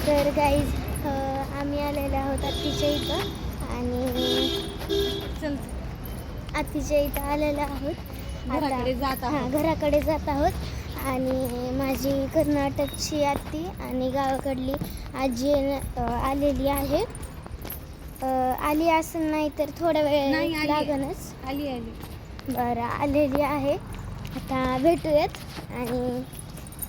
तर गाईज आम्ही आलेलो आहोत आत्तीच्या इथं आणि आत्तीच्या इथं आलेलो आहोत आता घराकडे जात आहोत आणि माझी कर्नाटकची आत्ती आणि गावाकडली आजी आलेली आहे. आली असं नाही तर थोडा वेळ लागणच. आली बरं आलेली आहे. आता भेटूयात आणि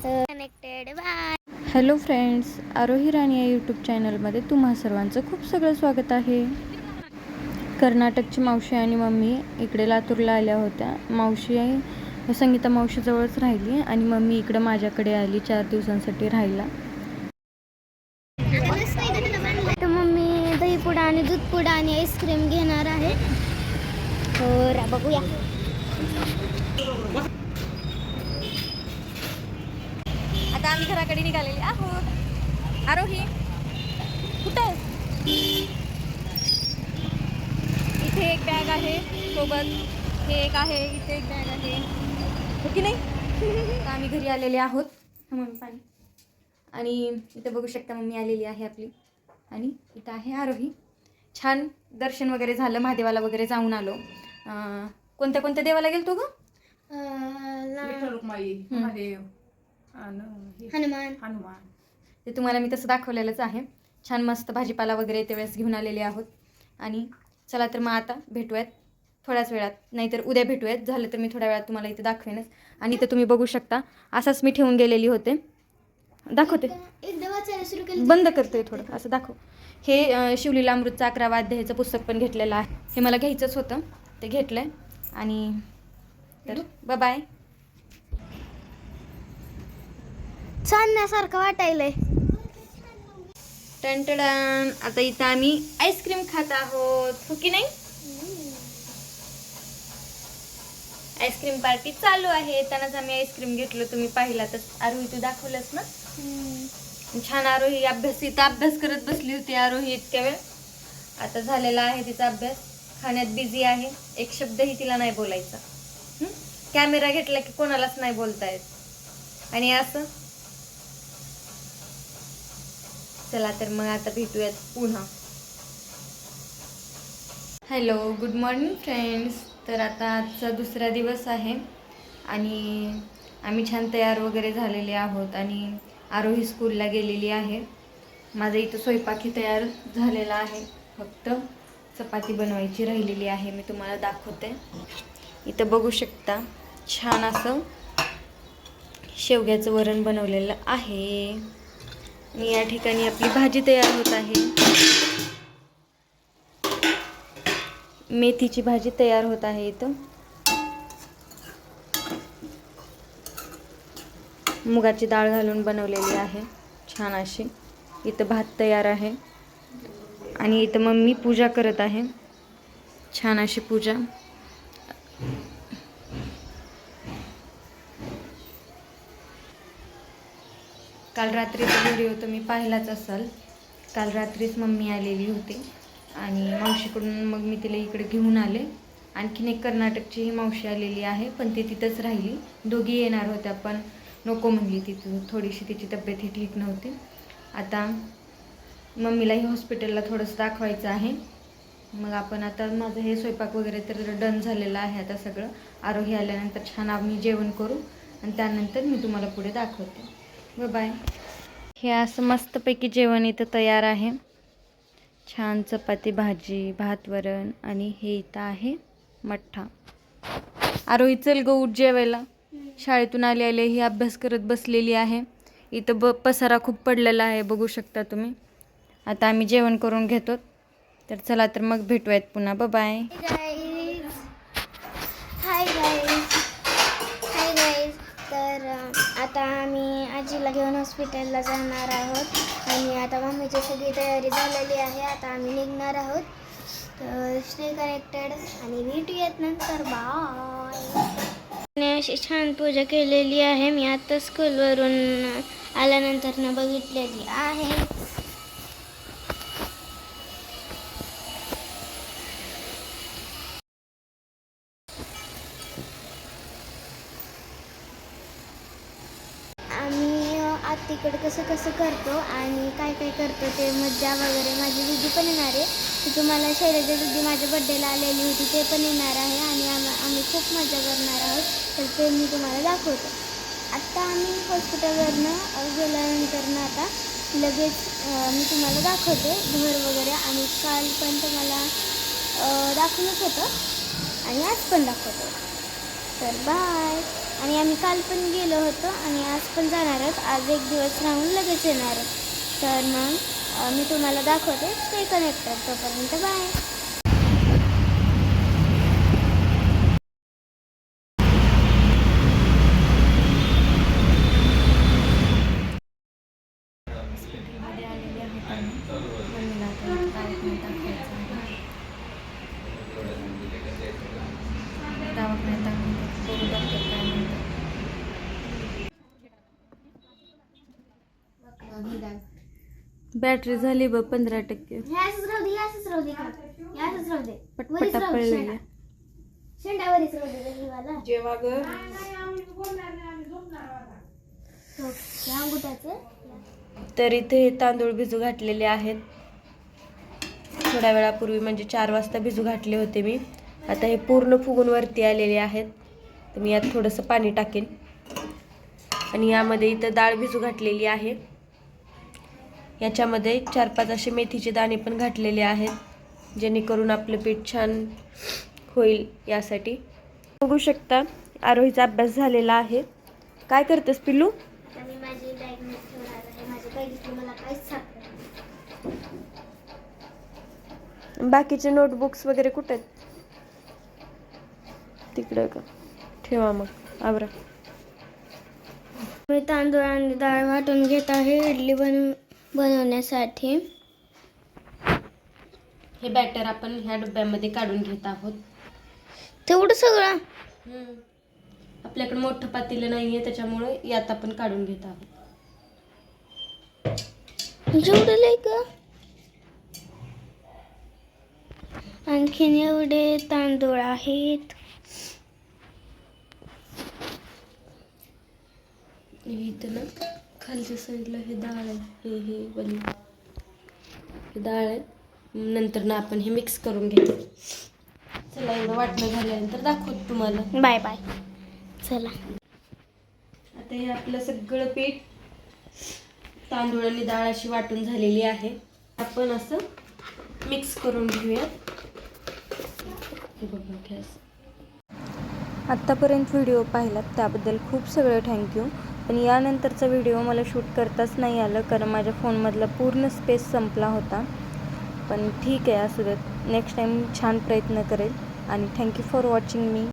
कनेक्टेड बाय. हॅलो फ्रेंड्स, आरोही राणी या यूट्यूब चॅनलमध्ये तुम्हा सर्वांचं खूप सगळं स्वागत आहे. कर्नाटकची मावशी आणि मम्मी इकडे लातूरला आल्या होत्या. मावशी संगीता मावशीजवळच राहिली आणि मम्मी इकडं माझ्याकडे आली 4 दिवसांसाठी राहायला. तर मम्मी दहीपुडा आणि दूधपुडा आणि आईस्क्रीम घेणार आहे. हो बघूया. आता आम्ही घराकडे निघालेले आहोत. आरोही कुठं? इथे एक बॅग आहे सोबत, हे एक आहे, इथे एक बॅग आहे, हो की नाही? तर आम्ही घरी आलेले आहोत. मम्मी पाणी. आणि इथं बघू शकता मम्मी आलेली आहे आपली आणि इथं आहे आरोही. छान दर्शन वगैरे झालं, महादेवाला वगैरे जाऊन आलो. कोणत्या कोणत्या देवाला गेलतो ग? हनुमान. ते तुम्हाला मी तसं दाखवलेलंच आहे. छान मस्त भाजीपाला वगैरे त्यावेळेस घेऊन आलेले आहोत. आणि चला तर मग आता भेटूयात थोड्याच वेळात, नाहीतर उद्या भेटूयात. झालं तर मी थोड्या वेळात तुम्हाला इथे दाखवेनच. आणि इथं तुम्ही बघू शकता असंच मी ठेवून गेलेली होते. दाखवते, बंद करतोय थोडं असं दाखव. हे शिवलीला अमृतचा 11वा अध्यायाचं पुस्तक पण घेतलेलं आहे. हे मला घ्यायचंच होतं, ते घेतलं आहे. आणि तर बाय. चालण्यासारखं वाटायलंय. टंटडान. आता इथं आम्ही आईस्क्रीम खात आहोत, हो की नाही? आईस्क्रीम पार्टी चालू आहे. त्यांनाच आम्ही आईस्क्रीम घेतलं, तुम्ही पाहिला तर. आरोही तू दाखवलंस ना. छान. आरोही अभ्यास करत बसली होती. आरोही इतक्या वेळ आता झालेला आहे तिचा अभ्यास. खाण्यात बिझी आहे. एक शब्दही तिला नाही बोलायचा. कॅमेरा घेतला की कोणालाच नाही बोलता येत. आणि असं चला तर मग आता भेटूयात पुन्हा. Hello, good morning friends. तर आता आजचा दुसरा दिवस आहे आणि आम्ही छान तयार वगैरे झालेले आहोत आणि आरोही स्कूलला गेलेली आहे. माझं इथं स्वयंपाकही तयार झालेला आहे, फक्त चपाती बनवायची राहिलेली आहे. मी तुम्हाला दाखवते. इथं बघू शकता छान असं शेवग्याचं वरण बनवलेलं आहे. आणि या ठिकाणी आपली भाजी तयार होत आहे. मेथीची भाजी तयार होत आहे. इथं मुगाची डाळ घालून बनवलेली आहे छान अशी. इथं भात तयार आहे आणि इथं मम्मी पूजा करत आहे, छान अशी पूजा. काल रात्रीचा व्हिडिओ तुम्ही पाहिलाच असाल. काल रात्रीच मम्मी आलेली होती आणि मावशीकडून मग मी तिला इकडे घेऊन आले. आणखीन एक कर्नाटकची ही मावशी आलेली आहे, पण ती तिथंच राहिली. दोघी येणार होत्या पण नको म्हणली, तिथं थोडीशी तिची तब्येतही ठीक नव्हती. आता मम्मीलाही हॉस्पिटलला थोडंसं दाखवायचं आहे. मग आपण आता माझं हे स्वयंपाक वगैरे तर डन झालेलं आहे. आता सगळं आरोही आल्यानंतर छान आम्ही जेवण करू आणि त्यानंतर मी तुम्हाला पुढे दाखवते. बाय. हे असं मस्तपैकी जेवण इथं तयार आहे. छान चपाती, भाजी, भात, वरण आणि हे इथं आहे मठ्ठा. आरोही चल गो उठ जेवायला. शाळेतून आले ही अभ्यास करत बसलेली आहे. इथं पसारा खूप पडलेला आहे, बघू शकता तुम्ही. आता आम्ही जेवण करून घेतो. तर चला तर मग भेटूयात पुन्हा. बाय. Hi guys. तर आता आम्ही आजीला घेऊन हॉस्पिटलला जाणार आहोत आणि आता मम्मीची सगळी तयारी झालेली आहे. आता आम्ही निघणार आहोत. तर स्टे कनेक्टेड आणि भेटूयात नंतर. बाय. अशी छान पूजा केलेली आहे. मी आता स्कूलवरून आल्यानंतर बघितलेली आहे. आम्ही आत्तीकडे कसं करतो आणि काय काय करतो ते मज्जा वगैरे. माझी दीदी पण येणार आहे. ती तुम्हाला शैलजा दीदी माझ्या बड्डेला आलेली होती, ते पण येणार आहे आणि आम्ही खूप मजा करणार आहोत. तर ते मी तुम्हाला दाखवतो. आत्ता आम्ही हॉस्पिटलवरनं गेल्यानंतर ना आता लगेच मी तुम्हाला दाखवते घर वगैरे. आणि काल पण तुम्हाला दाखवलंच होतं आणि आज पण दाखवतो. तर बाय. आणि आम्ही काल पण गेलो होतो आणि आज पण जाणार आहोत. आज एक दिवस राहून लगेच येणार आहोत. तर मग मी तुम्हाला दाखवते. Stay connected. तोपर्यंत बाय. हॉस्पिटलमध्ये आलेले आहोत आणि मम्मीला आता दवाखान्यात दाखवायचं आहे. दवाखान्यात दाखवतात, बघू डॉक्टर काय म्हणतात. बॅटरी झाली बघ 15%. पटपटा पडलेल्या. शेंडावरीच राहू दे जेव्हा ग तर इथे हे तांदूळ भिजू घातलेले आहेत. थोड्या वेळापूर्वी म्हणजे 4 वाजता भिजू घातले होते मी. आता हे पूर्ण फुगून वरती आलेले आहेत. तर मी यात थोडंसं पाणी टाकेन आणि यामध्ये इथं डाळ भिजू घातलेली आहे. याच्यामध्ये 4-5 असे मेथीचे दाणे पण घातलेले आहेत, जेणेकरून आपलं पीठ छान होईल यासाठी. बघू शकता आरोहीचा अभ्यास झालेला आहे. काय करतेस पिल्लू? माझी बॅग मध्ये ठेवणार आहे. माझ्या बॅगेत मला काहीच सापडत. बाकीचे नोटबुक्स वगैरे कुठे आहेत? तिकडे का? ठेवा मग आवरा. मी तांदूळ आणि डाळ वाटून घेत आहे इडली बनवण्यासाठी. हे बॅटर आपण ह्या डब्यामध्ये काढून घेत आहोत. तेवढं सगळं आपल्याकडे मोठं पातेलं नाहीये, त्याच्यामुळे यात आपण काढून घेत आहोत. जेवढं लय का? आणखीन एवढे तांदूळ आहेत. इथं ना खालच्या साईडला हे डाळ आहे. हे वाली हे डाळ आहे. नंतर ना आपण हे मिक्स करून घेऊ. चला एवढं वाटणं झाल्यानंतर दाखवतो तुम्हाला. Bye bye. चला आता हे आपलं सगळं पीठ तांदूळ आणि डाळ अशी वाटून झालेली आहे. आपण असं मिक्स करून घेऊयात. हे बघा गॅस. आत्तापर्यंत व्हिडिओ पाहिलात त्याबद्दल खूप सगळं थँक्यू. पण यानंतरचा व्हिडिओ मला शूट करताच नाही आलं, कारण माझ्या फोनमधला पूर्ण स्पेस संपला होता. पण ठीक आहे, असू देत. नेक्स्ट टाईम छान प्रयत्न करेल. आणि थँक्यू फॉर वॉचिंग मी.